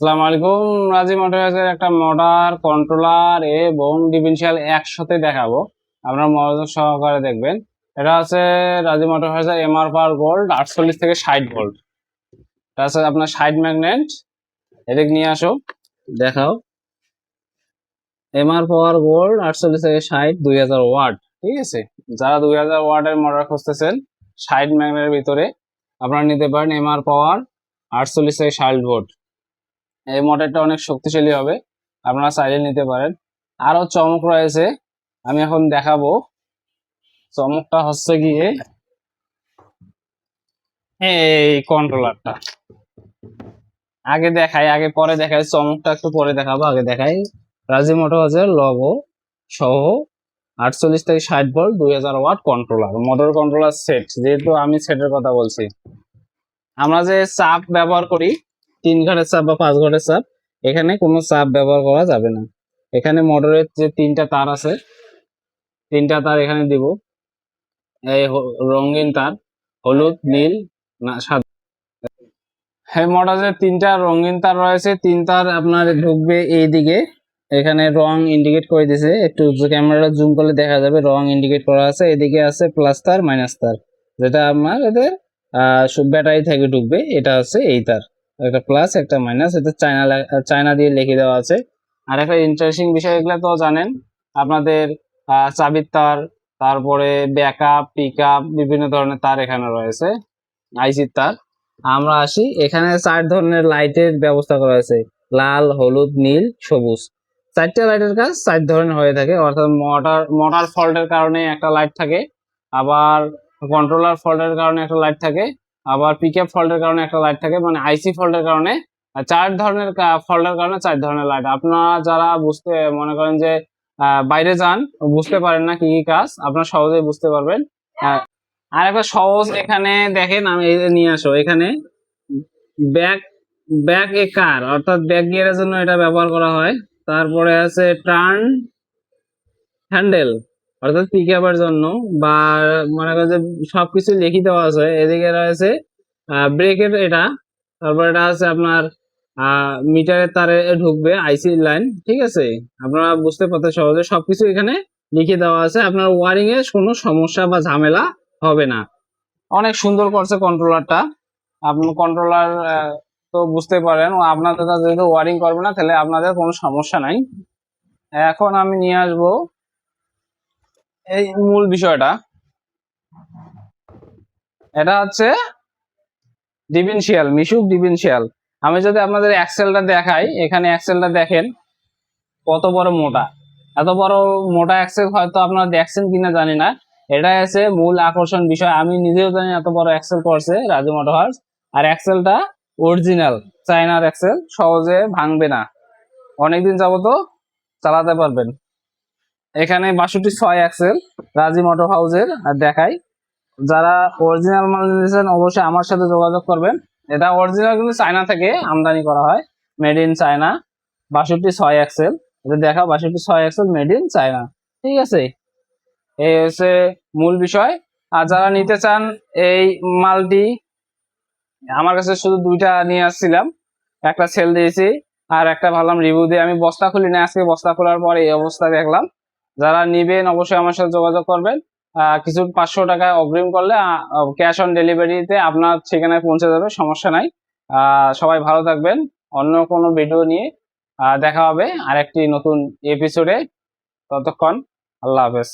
আসসালামু আলাইকুম। রাজি মোটরসের একটা মোটর কন্ট্রোলার এবং ডিফারেনশিয়াল একসাথে দেখাবো, আপনারা মনোযোগ সহকারে দেখবেন। এটা আছে রাজি মোটরসের এমআর পাওয়ার গোল্ড 48 থেকে 60 ভোল্ট। এটা আছে আপনার 60 ম্যাগনেট। এদিক নিয়ে আসো, দেখাও। এমআর পাওয়ার গোল্ড 48 থেকে 60 2000 ওয়াট। ঠিক আছে, যারা 2000 ওয়াটের মোটর খুঁজতেছেন 60 ম্যাগনেটের ভিতরে, আপনারা নিতে পারেন এমআর পাওয়ার 48 থেকে 60 ভোল্ট। এই মোটরটা অনেক শক্তিশালী হবে, আপনারা চাইলে নিতে পারেন। আরো চমক রয়েছে, আমি এখন দেখাবো। চমকটা হচ্ছে গিয়ে এই কন্ট্রোলারটা আগে দেখাই, আগে পরে দেখাই, চমকটা একটু পরে দেখাবো। আগে দেখাই রাজি মোটরসের লগো সহ 48 থেকে 60 volt 2000 watt controller, motor controller set. যেহেতু আমি সেটের কথা বলছি, আমরা যে চাপ ব্যবহার করি 3 ঘাটের চাপ বা 5 ঘাটের চাপ, এখানে কোনো চাপ ব্যবহার করা যাবে না। এখানে মোটরের যে 3টা তার আছে, 3টা তার এখানে দিব। এই রঙিন তার, হলুদ, নীল, না সাদা। এই মোটরে 3টা রঙিন তার রয়েছে। 3 তার আপনার ঢুকবে এই দিকে, এখানে রং ইন্ডিকেট করে দিয়েছে, একটু ক্যামেরাটা জুম করলে দেখা যাবে রং ইন্ডিকেট করা আছে। এদিকে আছে প্লাস তার, মাইনাস তার, যেটা আপনার এদের ব্যাটারি থেকে ঢুকবে। এটা আছে এই তার, একটা প্লাস একটা মাইনাস। এটা চায়না দিয়ে লিখে দেওয়া আছে। আর একটা ইন্টারেস্টিং বিষয়, এগুলো তো জানেন আপনাদের, চাবির তার, তারপরে ব্যাকআপ, পিকআপ, বিভিন্ন ধরনের তার এখানে রয়েছে, আইসির তার। আমরা আসি, এখানে 4 ধরনের লাইটের ব্যবস্থা করা হয়েছে, লাল, হলুদ, নীল, সবুজ। 4টা লাইটের কাজ 4 ধরনের হয়ে থাকে, অর্থাৎ মোটর ফল্টের কারণে একটা লাইট থাকে, আবার কন্ট্রোলার ফল্টের কারণে একটা লাইট থাকে, আবার পিকআপ ফল্টের কারণে একটা লাইট থাকে। মানে আইসি ফল্টের কারণে 4 ধরনের ফল্টের কারণে 4 ধরনের লাইট। আপনারা যারা বুঝতে মনে করেন যে বাইরে যান, বুঝতে পারেন না কি কি কাজ, আপনারা সহজেই বুঝতে পারবেন। আর একটা সহজ এখানে দেখেন, আমি এই যে নিয়ে আসো, এখানে ব্যাক ব্যাক এ কার, অর্থাৎ ব্যাক গিয়ারের জন্য এটা ব্যবহার করা হয়। তারপরে আছে টার্ন হ্যান্ডেল, অর্থাৎ পিকআপের জন্য, বা মনে করেন যে সবকিছু লিখে দেওয়া আছে। এদিকে রয়েছে ব্রেকের এটা। তারপর এটা আছে আপনার মিটারের তারে ঢুকবে আইসি লাইন। ঠিক আছে, আপনারা বুঝতে পারতে সহজে, সবকিছু এখানে লিখে দেওয়া আছে। আপনার ওয়ারিং এ কোনো সমস্যা বা ঝামেলা হবে না। অনেক সুন্দর করছে কন্ট্রোলারটা। আপনি কন্ট্রোলার তো বুঝতে পারেন, আপনাদের যেহেতু ওয়ারিং করবে না, তাহলে আপনাদের কোনো সমস্যা নাই। এখন আমি নিয়ে আসবো এই মূল বিষয়টা। এটা হচ্ছে ডিফারেনশিয়াল, মিশুক ডিফারেনশিয়াল। আমি যদি আপনাদের অ্যাক্সেলটা দেখাই, এখানে অ্যাক্সেলটা দেখেন কত বড় মোটা। এত বড় মোটা অ্যাক্সেল হয়তো আপনারা দেখছেন কিনা জানি না। এটা আছে মূল আকর্ষণ বিষয়, আমি নিজেও জানি এত বড় অ্যাক্সেল করছে রাজু মোটরস। আর অ্যাক্সেলটা অরিজিনাল চায়নার অ্যাক্সেল, সহজে ভাঙবে না, অনেকদিন যাবত চালাতে পারবেন। এখানে 62.6 অ্যাক্সেল রাজি মোটর হাউসের। আর দেখাই, যারা অরিজিনাল মাল নিয়েছেন অবশ্যই আমার সাথে যোগাযোগ করবেন। এটা অরিজিনাল কিন্তু চায়না থেকে আমদানি করা হয়, মেড ইন চায়না। 62.6 অ্যাক্সেল, এটা দেখা 62.6 অ্যাক্সেল মেড ইন চায়না। ঠিক আছে, এই হচ্ছে মূল বিষয়। আর যারা নিতে চান এই মালটি, আমার কাছে শুধু 2টা নিয়ে আসছিলাম, একটা সেল দিয়েছি আর একটা ভাবলাম রিভিউ দিয়ে। আমি বস্তা খুলি না, আজকে বস্তা খোলার পরে এই অবস্থা দেখলাম। যারা নিবেন অবশ্যই আমার সাথে যোগাযোগ করবেন। কিছু 500 টাকা অগ্রিম করলে ক্যাশ অন ডেলিভারিতে আপনার ঠিকানায় পৌঁছে যাবে, সমস্যা নাই। সবাই ভালো থাকবেন। অন্য কোনো ভিডিও নিয়ে দেখা হবে আরেকটি নতুন এপিসোডে। ততক্ষণ আল্লাহ হাফেজ।